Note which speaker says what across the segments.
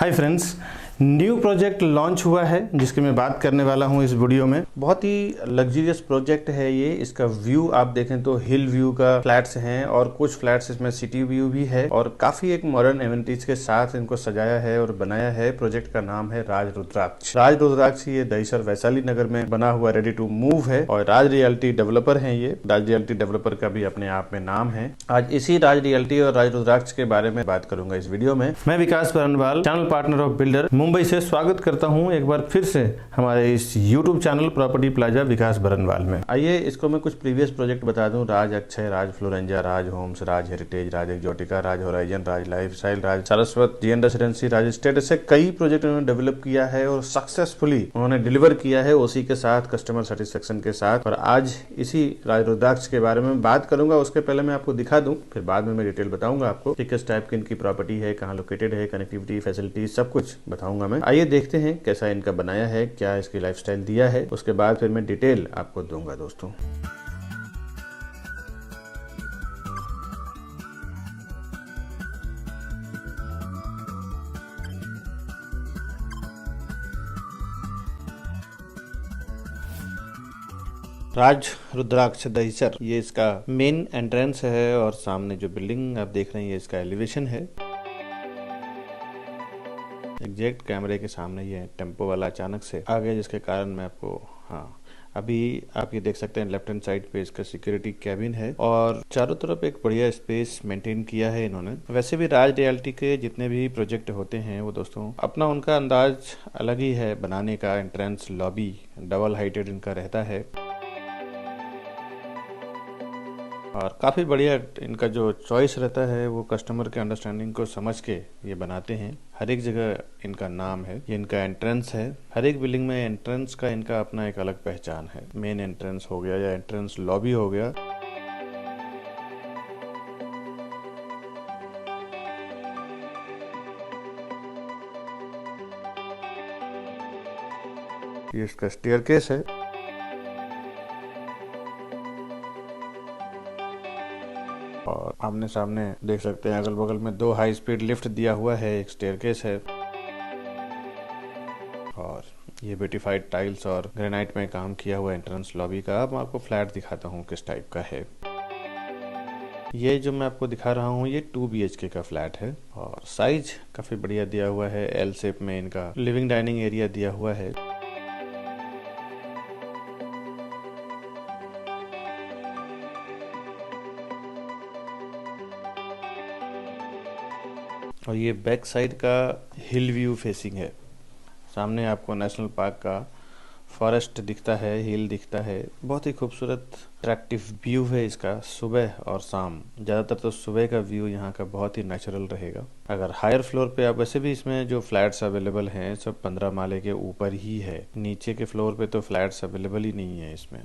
Speaker 1: Hi friends, new project launch हुआ है जिसकी मैं बात करने वाला हूं इस वीडियो में। बहुत ही लग्जरियस प्रोजेक्ट है ये। इसका व्यू आप देखें तो हिल व्यू का फ्लैट्स हैं और कुछ फ्लैट्स इसमें सिटी व्यू भी है और काफी एक मॉडर्न एमिनिटीज के साथ इनको सजाया है और बनाया है। प्रोजेक्ट का नाम है राज रुद्राक्ष। राज रुद्राक्ष ये दहिसर वैशाली नगर में बना हुआ रेडी टू मूव है और राज रियल्टी डेवलपर है। ये राज रियल्टी डेवलपर का भी अपने आप में नाम है। आज इसी राज रियल्टी और राज रुद्राक्ष के बारे में बात करूंगा इस वीडियो में। मैं Vikas Baranwal, channel partner of builder, Mumbai से स्वागत करता हूं एक बार फिर से हमारे इस YouTube चैनल प्रॉपर्टी प्लाजा विकास बरनवाल में। आइए इसको मैं कुछ प्रीवियस प्रोजेक्ट बता दूं। राज अक्षय, राज फ्लोरेंजा, राज होम्स, राज हेरिटेज, राज एक्जोटिका, राज होराइजन, राज लाइफस्टाइल, राज सारस्वत, जीएन रेसिडेंसी, राज स्टेट, ऐसे कई प्रोजेक्ट उन्होंने डेवलप किया है और सक्सेसफुली उन्होंने डिलीवर किया है उसी के साथ, कस्टमर सेटिस्फेक्शन के साथ। और आज इसी राज रुद्राक्ष के बारे में बात करूंगा। उसके पहले मैं आपको दिखा दूं, फिर बाद में मैं डिटेल बताऊंगा आपको कि किस टाइप की इनकी प्रॉपर्टी है, कहाँ लोकेटेड है, कनेक्टिविटी, फैसिलिटी, सब कुछ बताऊंगा मैं। आइए देखते हैं कैसा इनका बनाया है, क्या इसकी लाइफस्टाइल दिया है। उसके बाद फिर मैं डिटेल आपको दूंगा दोस्तों। राज रुद्राक्ष दहिसर, ये इसका मेन एंट्रेंस है और सामने जो बिल्डिंग आप देख रहे हैं ये इसका एलिवेशन है। एग्जैक्ट कैमरे के सामने ये टेम्पो वाला अचानक से आ गया, जिसके कारण मैं आपको अभी आप ये देख सकते हैं लेफ्ट हैंड साइड पे इसका सिक्योरिटी कैबिन है और चारों तरफ एक बढ़िया स्पेस मेंटेन किया है इन्होंने। वैसे भी राज रियल्टी के जितने भी प्रोजेक्ट होते हैं वो दोस्तों अपना उनका अंदाज अलग ही है बनाने का। एंट्रेंस लॉबी डबल हाइटेड इनका रहता है और काफ़ी बढ़िया इनका जो चॉइस रहता है वो कस्टमर के अंडरस्टैंडिंग को समझ के ये बनाते हैं। हर एक जगह इनका नाम है। ये इनका एंट्रेंस है। हर एक बिल्डिंग में एंट्रेंस का इनका अपना एक अलग पहचान है। मेन एंट्रेंस हो गया या एंट्रेंस लॉबी हो गया। ये इसका स्टेयरकेस है और आमने सामने देख सकते हैं अगल बगल में 2 हाई स्पीड लिफ्ट दिया हुआ है, एक स्टेयरकेस है और ये ब्यूटीफाइड टाइल्स और ग्रेनाइट में काम किया हुआ एंट्रेंस लॉबी का। अब मैं आपको फ्लैट दिखाता हूँ किस टाइप का है। ये जो मैं आपको दिखा रहा हूँ ये 2 BHK का फ्लैट है और साइज काफी बढ़िया दिया हुआ है। एल शेप में इनका लिविंग डाइनिंग एरिया दिया हुआ है। और ये बैक साइड का हिल व्यू फेसिंग है। सामने आपको नेशनल पार्क का फॉरेस्ट दिखता है, हिल दिखता है। बहुत ही खूबसूरत अट्रैक्टिव व्यू है इसका सुबह और शाम। ज़्यादातर तो सुबह का व्यू यहाँ का बहुत ही नेचुरल रहेगा। अगर हायर फ्लोर पे आप, वैसे भी इसमें जो फ्लैट्स अवेलेबल हैं सब 15 माले के ऊपर ही है। नीचे के फ्लोर पे तो फ्लैट्स अवेलेबल ही नहीं है इसमें।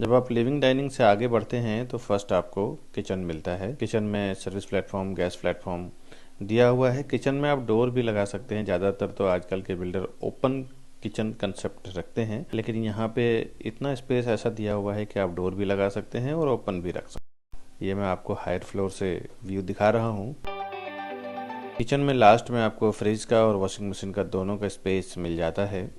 Speaker 1: जब आप लिविंग डाइनिंग से आगे बढ़ते हैं तो फर्स्ट आपको किचन मिलता है। किचन में सर्विस प्लेटफॉर्म, गैस प्लेटफॉर्म दिया हुआ है। किचन में आप डोर भी लगा सकते हैं। ज़्यादातर तो आजकल के बिल्डर ओपन किचन कंसेप्ट रखते हैं, लेकिन यहाँ पे इतना स्पेस ऐसा दिया हुआ है कि आप डोर भी लगा सकते हैं और ओपन भी रख सकते हैं। ये मैं आपको हायर फ्लोर से व्यू दिखा रहा हूँ। किचन में लास्ट में आपको फ्रिज का और वॉशिंग मशीन का दोनों का स्पेस मिल जाता है।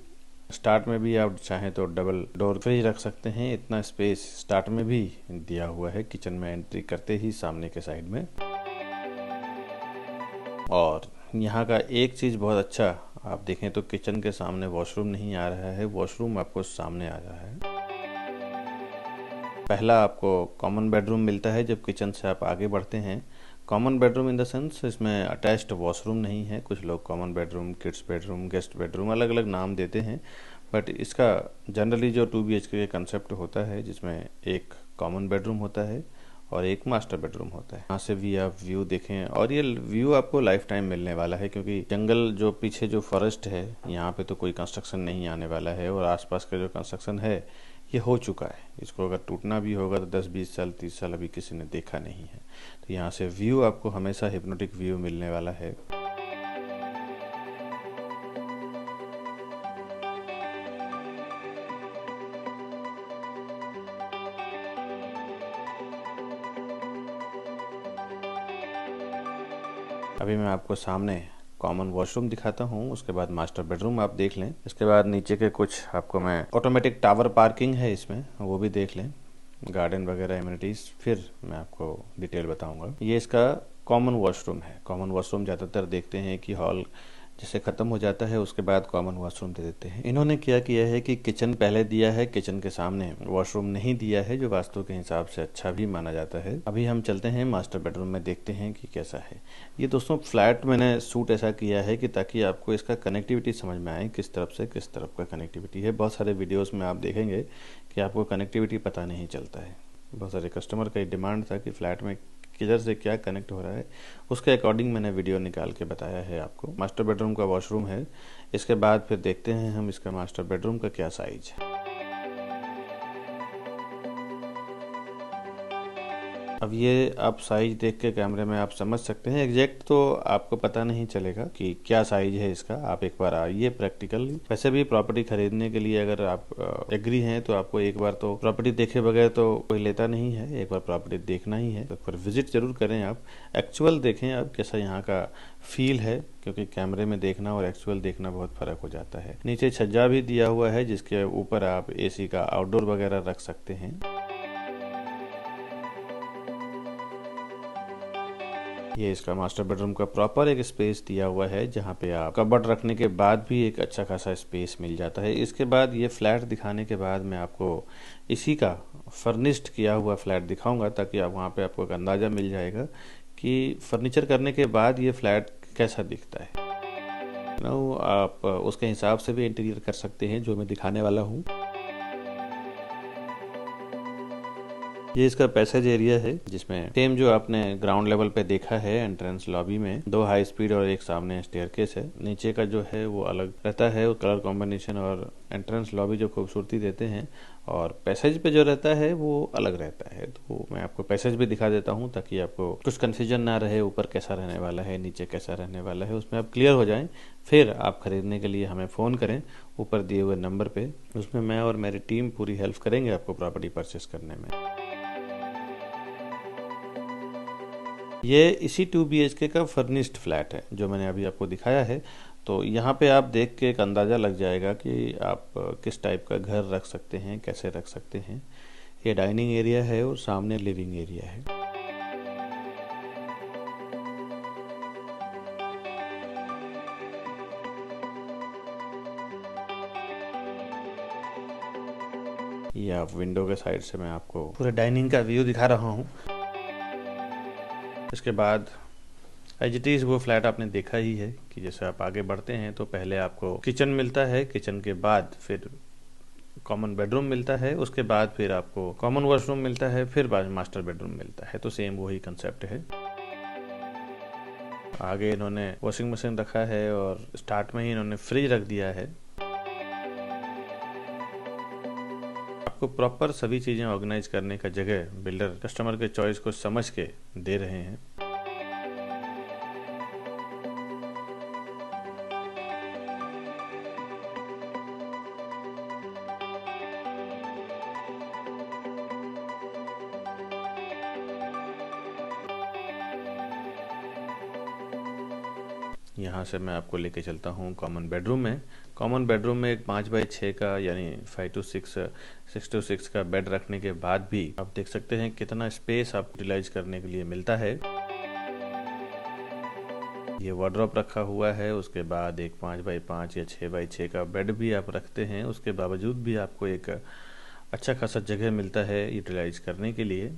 Speaker 1: स्टार्ट में भी आप चाहें तो डबल डोर फ्रिज रख सकते हैं। इतना स्पेस स्टार्ट में भी दिया हुआ है किचन में एंट्री करते ही सामने के साइड में। और यहाँ का एक चीज़ बहुत अच्छा, आप देखें तो किचन के सामने वॉशरूम नहीं आ रहा है, वॉशरूम आपको सामने आ रहा है। पहला आपको कॉमन बेडरूम मिलता है जब किचन से आप आगे बढ़ते हैं। Common bedroom in the sense इसमें अटैच्ड वॉशरूम नहीं है। कुछ लोग common bedroom, kids bedroom, guest bedroom अलग अलग नाम देते हैं, बट इसका जनरली जो 2 BHK का कंसेप्ट होता है जिसमें एक कॉमन बेडरूम होता है और एक मास्टर बेडरूम होता है। यहाँ से भी आप व्यू देखें और ये व्यू आपको लाइफ टाइम मिलने वाला है, क्योंकि जंगल जो पीछे जो फॉरेस्ट है यहाँ पे तो कोई कंस्ट्रक्शन नहीं आने वाला है और आसपास का जो कंस्ट्रक्शन है ये हो चुका है। इसको अगर टूटना भी होगा तो 10-20 साल 30 साल अभी किसी ने देखा नहीं है। तो यहाँ से व्यू आपको हमेशा हिप्नोटिक व्यू मिलने वाला है। अभी मैं आपको सामने कॉमन वॉशरूम दिखाता हूँ, उसके बाद मास्टर बेडरूम आप देख लें। इसके बाद नीचे के कुछ आपको मैं ऑटोमेटिक टावर पार्किंग है इसमें, वो भी देख लें, गार्डन वगैरह एमिनिटीज, फिर मैं आपको डिटेल बताऊंगा। ये इसका कॉमन वॉशरूम है। कॉमन वॉशरूम ज़्यादातर देखते हैं कि हॉल जैसे ख़त्म हो जाता है उसके बाद कॉमन वॉशरूम दे देते हैं। इन्होंने क्या किया है कि किचन पहले दिया है, किचन के सामने वॉशरूम नहीं दिया है, जो वास्तु के हिसाब से अच्छा भी माना जाता है। अभी हम चलते हैं मास्टर बेडरूम में, देखते हैं कि कैसा है ये। दोस्तों फ्लैट मैंने सूट ऐसा किया है कि ताकि आपको इसका कनेक्टिविटी समझ में आए, किस तरफ से किस तरफ का कनेक्टिविटी है। बहुत सारे वीडियोज़ में आप देखेंगे कि आपको कनेक्टिविटी पता नहीं चलता है। बहुत सारे कस्टमर का डिमांड था कि फ्लैट में किधर से क्या कनेक्ट हो रहा है, उसके अकॉर्डिंग मैंने वीडियो निकाल के बताया है आपको। मास्टर बेडरूम का वॉशरूम है। इसके बाद फिर देखते हैं हम इसका मास्टर बेडरूम का क्या साइज है। अब ये आप साइज देख के कैमरे में आप समझ सकते हैं। एग्जैक्ट तो आपको पता नहीं चलेगा कि क्या साइज है इसका, आप एक बार आइए प्रैक्टिकल। वैसे भी प्रॉपर्टी खरीदने के लिए अगर आप एग्री हैं तो आपको एक बार तो प्रॉपर्टी देखे बगैर तो कोई लेता नहीं है, एक बार प्रॉपर्टी देखना ही है। तो फिर विजिट जरूर करें, आप एक्चुअल देखें आप कैसा यहाँ का फील है, क्योंकि कैमरे में देखना और एक्चुअल देखना बहुत फर्क हो जाता है। नीचे छज्जा भी दिया हुआ है जिसके ऊपर आप AC का आउटडोर वगैरह रख सकते हैं। ये इसका मास्टर बेडरूम का प्रॉपर एक स्पेस दिया हुआ है, जहाँ पे आप कबर्ड रखने के बाद भी एक अच्छा खासा स्पेस मिल जाता है। इसके बाद ये फ्लैट दिखाने के बाद मैं आपको इसी का फर्निश्ड किया हुआ फ्लैट दिखाऊंगा, ताकि आप वहाँ पे आपको एक अंदाज़ा मिल जाएगा कि फर्नीचर करने के बाद ये फ्लैट कैसा दिखता है। आप उसके हिसाब से भी इंटीरियर कर सकते हैं, जो मैं दिखाने वाला हूँ। ये इसका पैसेज एरिया है, जिसमें सेम जो आपने ग्राउंड लेवल पे देखा है एंट्रेंस लॉबी में, 2 हाई स्पीड और एक सामने स्टेयरकेस है। नीचे का जो है वो अलग रहता है, वो कलर कॉम्बिनेशन और एंट्रेंस लॉबी जो खूबसूरती देते हैं, और पैसेज पे जो रहता है वो अलग रहता है। तो मैं आपको पैसेज भी दिखा देता हूँ ताकि आपको कुछ कन्फ्यूजन ना रहे, ऊपर कैसा रहने वाला है, नीचे कैसा रहने वाला है, उसमें आप क्लियर हो जाएं। फिर आप खरीदने के लिए हमें फ़ोन करें ऊपर दिए हुए नंबर पे। उसमें मैं और मेरी टीम पूरी हेल्प करेंगे आपको प्रॉपर्टी परचेस करने में। ये इसी 2 BHK का फर्निश्ड फ्लैट है जो मैंने अभी आपको दिखाया है। तो यहाँ पे आप देख के एक अंदाज़ा लग जाएगा कि आप किस टाइप का घर रख सकते हैं, कैसे रख सकते हैं। ये डाइनिंग एरिया है और सामने लिविंग एरिया है। ये आप विंडो के साइड से मैं आपको पूरे डाइनिंग का व्यू दिखा रहा हूँ। इसके बाद एज इट इज़ वो फ्लैट आपने देखा ही है कि जैसे आप आगे बढ़ते हैं तो पहले आपको किचन मिलता है, किचन के बाद फिर कॉमन बेडरूम मिलता है, उसके बाद फिर आपको कॉमन वॉशरूम मिलता है, फिर बाद मास्टर बेडरूम मिलता है। तो सेम वही कंसेप्ट है। आगे इन्होंने वॉशिंग मशीन रखा है और स्टार्ट में ही इन्होंने फ्रिज रख दिया है। आपको प्रॉपर सभी चीज़ें ऑर्गेनाइज करने का जगह बिल्डर कस्टमर के चॉइस को समझ के दे रहे हैं। यहाँ से मैं आपको लेके चलता हूँ कॉमन बेडरूम में। कॉमन बेडरूम में एक 5x6 का यानी 5 to 6 6 to 6 का बेड रखने के बाद भी आप देख सकते हैं कितना स्पेस आप यूटिलाइज करने के लिए मिलता है। ये वार्डरोब रखा हुआ है, उसके बाद एक 5x5 या 6x6 का बेड भी आप रखते हैं, उसके बावजूद भी आपको एक अच्छा खासा जगह मिलता है यूटिलाइज करने के लिए।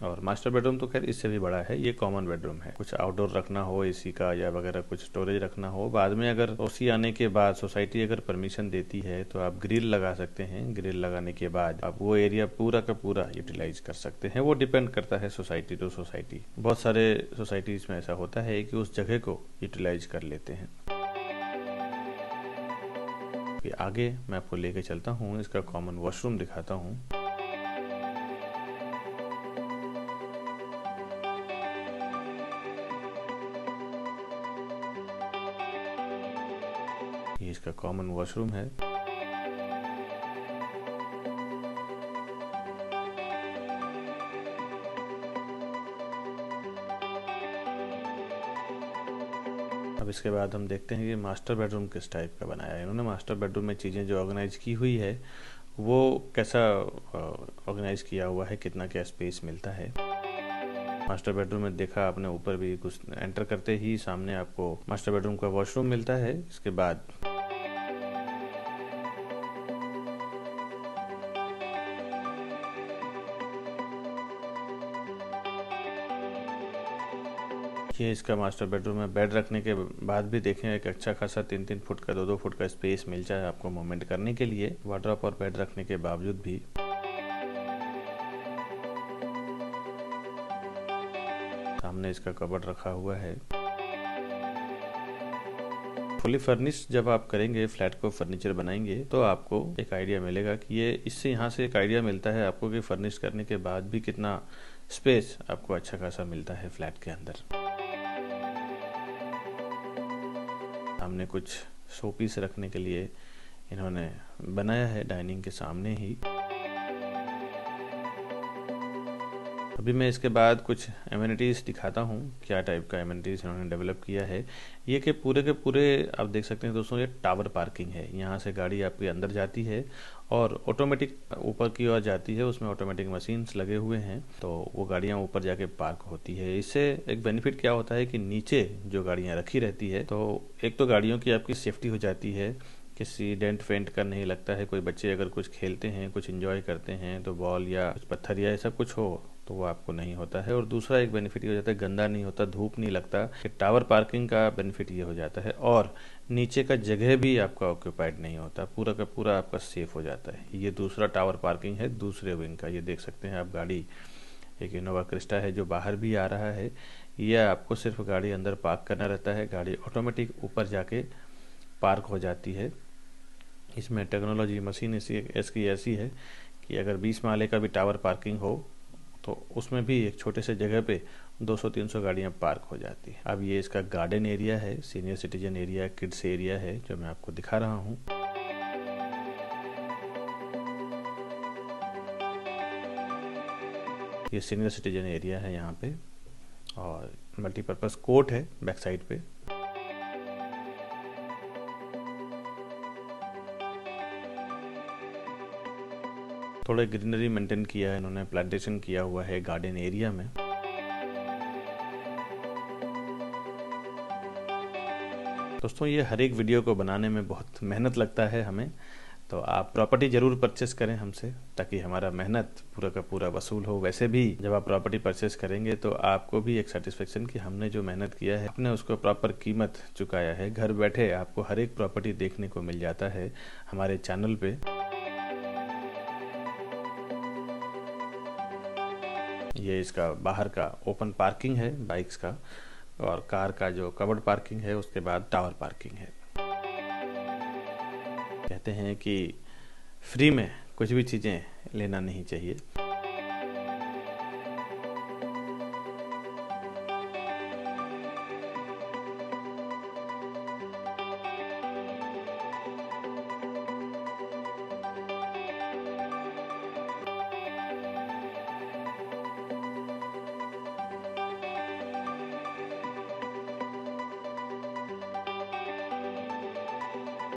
Speaker 1: और मास्टर बेडरूम तो खैर इससे भी बड़ा है। ये कॉमन बेडरूम है। कुछ आउटडोर रखना हो AC का या वगैरह कुछ स्टोरेज रखना हो, बाद में अगर OC आने के बाद सोसाइटी अगर परमिशन देती है तो आप ग्रिल लगा सकते हैं। ग्रिल लगाने के बाद आप वो एरिया पूरा का पूरा यूटिलाइज कर सकते हैं। वो डिपेंड करता है सोसाइटी टू सोसाइटी। बहुत सारे सोसाइटीज में ऐसा होता है कि उस जगह को यूटिलाइज कर लेते हैं। आगे मैं आपको लेके चलता हूँ, इसका कॉमन वॉशरूम दिखाता हूँ। ये इसका कॉमन वॉशरूम है। इसके बाद हम देखते हैं कि मास्टर बेडरूम किस टाइप का बनाया है इन्होंने। मास्टर बेडरूम में चीज़ें जो ऑर्गेनाइज की हुई है वो कैसा ऑर्गेनाइज किया हुआ है, कितना क्या स्पेस मिलता है। मास्टर बेडरूम में देखा आपने ऊपर भी कुछ एंटर करते ही सामने आपको मास्टर बेडरूम का वॉशरूम मिलता है। इसके बाद ये इसका मास्टर बेडरूम में बेड रखने के बाद भी देखें एक अच्छा खासा 3-3 फुट का 2-2 फुट का स्पेस मिल जाए आपको मूवमेंट करने के लिए। वार्डरोब और बेड रखने के बावजूद भी सामने इसका कबर्ड रखा हुआ है। फुली फर्निश जब आप करेंगे, फ्लैट को फर्नीचर बनाएंगे, तो आपको एक आइडिया मिलेगा कि ये इससे यहाँ से एक आइडिया मिलता है आपको कि फर्निश करने के बाद भी कितना स्पेस आपको अच्छा खासा मिलता है फ्लैट के अंदर। सामने कुछ शो पीस रखने के लिए इन्होंने बनाया है डाइनिंग के सामने ही। अभी मैं इसके बाद कुछ एमिनिटीज़ दिखाता हूँ, क्या टाइप का एमिनिटीज़ इन्होंने डेवलप किया है। ये कि पूरे के पूरे आप देख सकते हैं दोस्तों, ये टावर पार्किंग है। यहाँ से गाड़ी आपके अंदर जाती है और ऑटोमेटिक ऊपर की ओर जाती है, उसमें ऑटोमेटिक मशीन्स लगे हुए हैं, तो वो गाड़ियाँ ऊपर जाके पार्क होती है। इससे एक बेनिफिट क्या होता है कि नीचे जो गाड़ियाँ रखी रहती है, तो एक तो गाड़ियों की आपकी सेफ्टी हो जाती है, किसी डेंट फेंट का नहीं लगता है। कोई बच्चे अगर कुछ खेलते हैं, कुछ एंजॉय करते हैं, तो बॉल या कुछ पत्थर या ऐसा कुछ हो तो वो आपको नहीं होता है। और दूसरा एक बेनिफिट ये हो जाता है, गंदा नहीं होता, धूप नहीं लगता। कि टावर पार्किंग का बेनिफिट ये हो जाता है। और नीचे का जगह भी आपका ऑक्यूपाइड नहीं होता, पूरा का पूरा आपका सेफ हो जाता है। ये दूसरा टावर पार्किंग है दूसरे विंग का। ये देख सकते हैं आप, गाड़ी एक इनोवा क्रिस्टा है जो बाहर भी आ रहा है। यह आपको सिर्फ गाड़ी अंदर पार्क करना रहता है, गाड़ी ऑटोमेटिक ऊपर जाके पार्क हो जाती है। इसमें टेक्नोलॉजी मशीन इसकी ऐसी है कि अगर 20 माले का भी टावर पार्किंग हो तो उसमें भी एक छोटे से जगह पे 200-300 गाड़ियां पार्क हो जाती है। अब ये इसका गार्डन एरिया है, senior citizen area, kids area है जो मैं आपको दिखा रहा हूँ। ये सीनियर सिटीजन एरिया है यहाँ पे, और मल्टीपर्पज़ कोर्ट है बैक साइड पे। थोड़ा ग्रीनरी मेंटेन किया है इन्होंने, प्लांटेशन किया हुआ है गार्डन एरिया में। दोस्तों ये हर एक वीडियो को बनाने में बहुत मेहनत लगता है हमें, तो आप प्रॉपर्टी ज़रूर परचेस करें हमसे, ताकि हमारा मेहनत पूरा का पूरा वसूल हो। वैसे भी जब आप प्रॉपर्टी परचेस करेंगे तो आपको भी एक सेटिस्फेक्शन कि हमने जो मेहनत किया है, आपने उसको प्रॉपर कीमत चुकाया है। घर बैठे आपको हर एक प्रॉपर्टी देखने को मिल जाता है हमारे चैनल पे। ये इसका बाहर का ओपन पार्किंग है बाइक्स का, और कार का जो कवर्ड पार्किंग है, उसके बाद टावर पार्किंग है। कहते हैं कि फ्री में कुछ भी चीज़ें लेना नहीं चाहिए।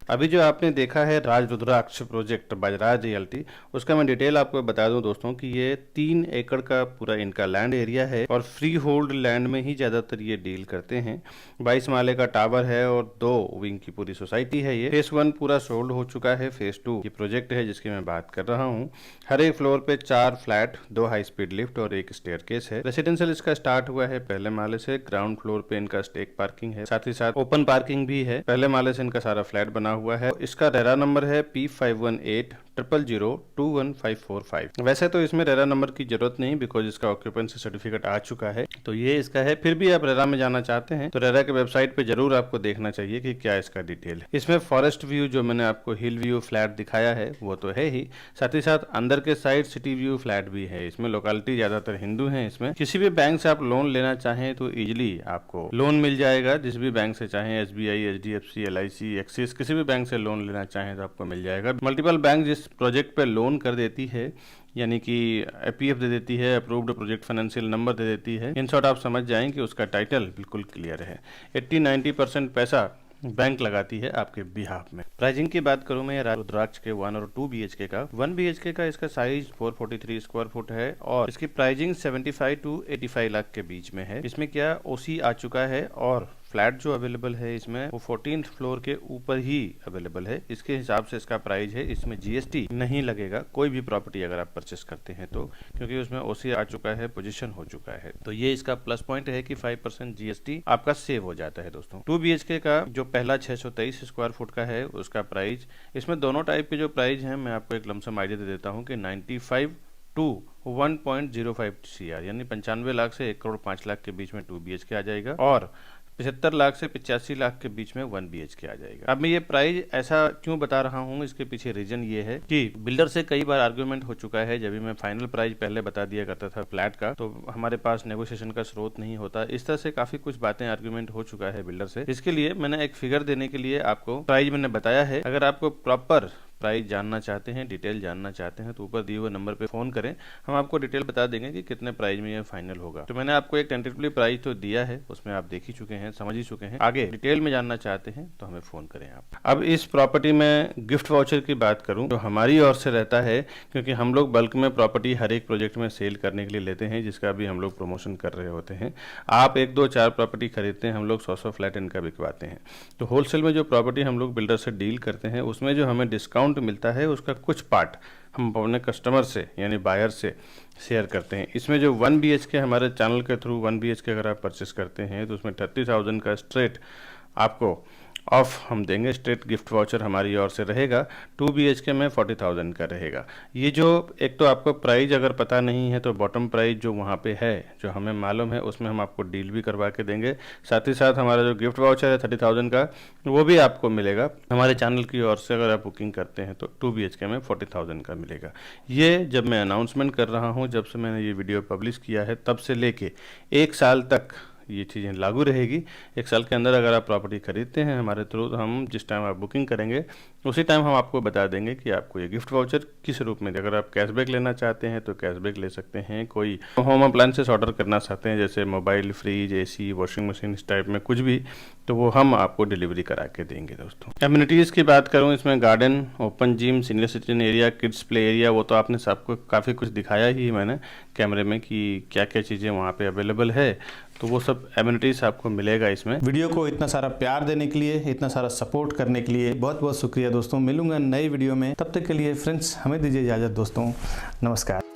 Speaker 1: अभी जो आपने देखा है राज रुद्राक्ष प्रोजेक्ट बजराज रियल्टी, उसका मैं डिटेल आपको बता दूं दोस्तों कि ये 3 एकड़ का पूरा इनका लैंड एरिया है, और फ्री होल्ड लैंड में ही ज़्यादातर ये डील करते हैं। 22 माले का टावर है और 2 विंग की पूरी सोसाइटी है। ये फेस 1 पूरा सोल्ड हो चुका है। फेस 2 ये प्रोजेक्ट है जिसकी मैं बात कर रहा हूँ। हर एक फ्लोर पे 4 फ्लैट, 2 हाई स्पीड लिफ्ट और 1 स्टेयरकेस है। रेसिडेंशियल इसका स्टार्ट हुआ है पहले माले से। ग्राउंड फ्लोर पे इनका स्टेक पार्किंग है, साथ ही साथ ओपन पार्किंग भी है। पहले माले से इनका सारा फ्लैट बना हुआ है। इसका रेरा नंबर है P5180002155। वैसे तो इसमें रेरा नंबर की जरूरत नहीं, बिकॉज इसका ऑक्यूपेंसी सर्टिफिकेट आ चुका है, तो ये इसका है। फिर भी आप रेरा में जाना चाहते हैं तो रेरा के वेबसाइट पे जरूर आपको देखना चाहिए कि क्या इसका डिटेल है। इसमें फॉरेस्ट व्यू, जो मैंने आपको हिल व्यू फ्लैट दिखाया है, वो तो है ही, साथ ही साथ अंदर के साइड सिटी व्यू फ्लैट भी है। इसमें लोकेलिटी ज्यादातर हिंदू है। इसमें किसी भी बैंक से आप लोन लेना चाहें तो इजिली आपको लोन मिल जाएगा, जिस भी बैंक से चाहें, SBI, HDFC, LIC, एक्सिस, किसी भी बैंक से लोन लेना चाहें तो आपको मिल जाएगा। मल्टीपल बैंक जिस प्रोजेक्ट पे लोन कर देती है, यानी कि एपीएफ दे देती है, अप्रूव्ड प्रोजेक्ट फाइनेंशियल नंबर दे देती है। इन शॉर्ट आप समझ जाएं कि उसका टाइटल बिल्कुल क्लियर है। 80-90% पैसा बैंक लगाती है आपके बिहाफ में। प्राइसिंग की बात करूं मैं रुद्राक्ष के 1 और 2 BHK का। 1 BHK का इसका साइज 443 स्क्वायर फुट है और इसकी प्राइसिंग 75 to 85 लाख के बीच में है। इसमें क्या ओसी आ चुका है और फ्लैट जो अवेलेबल है इसमें वो 14th फ्लोर के ऊपर ही अवेलेबल है। इसके हिसाब से इसका प्राइस है, इसमें जीएसटी नहीं लगेगा कोई भी प्रॉपर्टी अगर आप परचेस करते हैं तो, क्योंकि उसमें ओसी आ चुका है, पोजीशन हो चुका है। तो ये इसका प्लस पॉइंट है कि 5% जीएसटी आपका सेव हो जाता है दोस्तों। 2 BHK का जो पहला 623 स्क्वायर फुट का है उसका प्राइस, इसमें दोनों टाइप के जो प्राइस हैं मैं आपको एक लमसम आइडिया दे देता हूँ कि 95 to 1.05 CR यानी 95 लाख से 1 करोड़ 5 लाख के बीच में 2 BHK आ जाएगा और 75 लाख से 85 लाख के बीच में 1 BHK आ जाएगा। अब मैं ये प्राइस ऐसा क्यों बता रहा हूँ, इसके पीछे रीजन ये है कि बिल्डर से कई बार आर्गुमेंट हो चुका है। जब भी मैं फाइनल प्राइस पहले बता दिया करता था फ्लैट का तो हमारे पास नेगोशिएशन का स्रोत नहीं होता। इस तरह से काफी कुछ बातें आर्गुमेंट हो चुका है बिल्डर से। इसके लिए मैंने एक फिगर देने के लिए आपको प्राइस मैंने बताया है। अगर आपको प्रॉपर प्राइस जानना चाहते हैं, डिटेल जानना चाहते हैं तो ऊपर दिए हुए नंबर पे फोन करें, हम आपको डिटेल बता देंगे कि कितने प्राइस में ये फाइनल होगा। तो मैंने आपको एक टेंटेटिवली प्राइस तो दिया है, उसमें आप देख ही चुके हैं, समझ ही चुके हैं। आगे डिटेल में जानना चाहते हैं तो हमें फोन करें आप। अब इस प्रॉपर्टी में गिफ्ट वाउचर की बात करूं तो हमारी ओर से रहता है, क्योंकि हम लोग बल्क में प्रॉपर्टी हर एक प्रोजेक्ट में सेल करने के लिए लेते हैं, जिसका भी हम लोग प्रमोशन कर रहे होते हैं। आप 1, 2, 4 प्रॉपर्टी खरीदते हैं, हम लोग 100 फ्लैट इनका बिकवाते हैं। तो होलसेल में जो प्रॉपर्टी हम लोग बिल्डर से डील करते हैं उसमें जो हमें डिस्काउंट मिलता है उसका कुछ पार्ट हम अपने कस्टमर से यानी बायर से शेयर करते हैं। इसमें जो 1 BHK हमारे चैनल के थ्रू 1 BHK अगर आप परचेस करते हैं तो उसमें 30,000 का स्ट्रेट आपको ऑफ हम देंगे, स्ट्रेट गिफ्ट वाउचर हमारी ओर से रहेगा। 2 BHK में 40,000 का रहेगा। ये जो एक तो आपको प्राइस अगर पता नहीं है तो बॉटम प्राइस जो वहाँ पे है, जो हमें मालूम है, उसमें हम आपको डील भी करवा के देंगे। साथ ही साथ हमारा जो गिफ्ट वाउचर है 30,000 का वो भी आपको मिलेगा हमारे चैनल की ओर से। अगर आप बुकिंग करते हैं तो 2 BHK में 40,000 का मिलेगा। ये जब मैं अनाउंसमेंट कर रहा हूँ, जब से मैंने ये वीडियो पब्लिश किया है तब से लेके 1 साल तक ये चीज़ें लागू रहेगी। 1 साल के अंदर अगर आप प्रॉपर्टी खरीदते हैं हमारे थ्रू तो हम जिस टाइम आप बुकिंग करेंगे उसी टाइम हम आपको बता देंगे कि आपको ये गिफ्ट वाउचर किस रूप में। अगर आप कैशबैक लेना चाहते हैं तो कैशबैक ले सकते हैं। कोई होम अप्लायंसेस ऑर्डर करना चाहते हैं जैसे mobile, fridge, AC, washing machine, इस टाइप में कुछ भी, तो वो हम आपको डिलीवरी करा के देंगे दोस्तों। एमिनिटीज़ की बात करूँ, इसमें garden, open gym, senior citizen area, kids play area, वो तो आपने सबको काफ़ी कुछ दिखाया ही मैंने कैमरे में कि क्या क्या चीज़ें वहाँ पे अवेलेबल है। तो वो सब एमिनिटीज आपको मिलेगा इसमें। वीडियो को इतना सारा प्यार देने के लिए, इतना सारा सपोर्ट करने के लिए बहुत बहुत शुक्रिया दोस्तों। मिलूंगा नई वीडियो में, तब तक के लिए फ्रेंड्स हमें दीजिए इजाज़त दोस्तों। नमस्कार।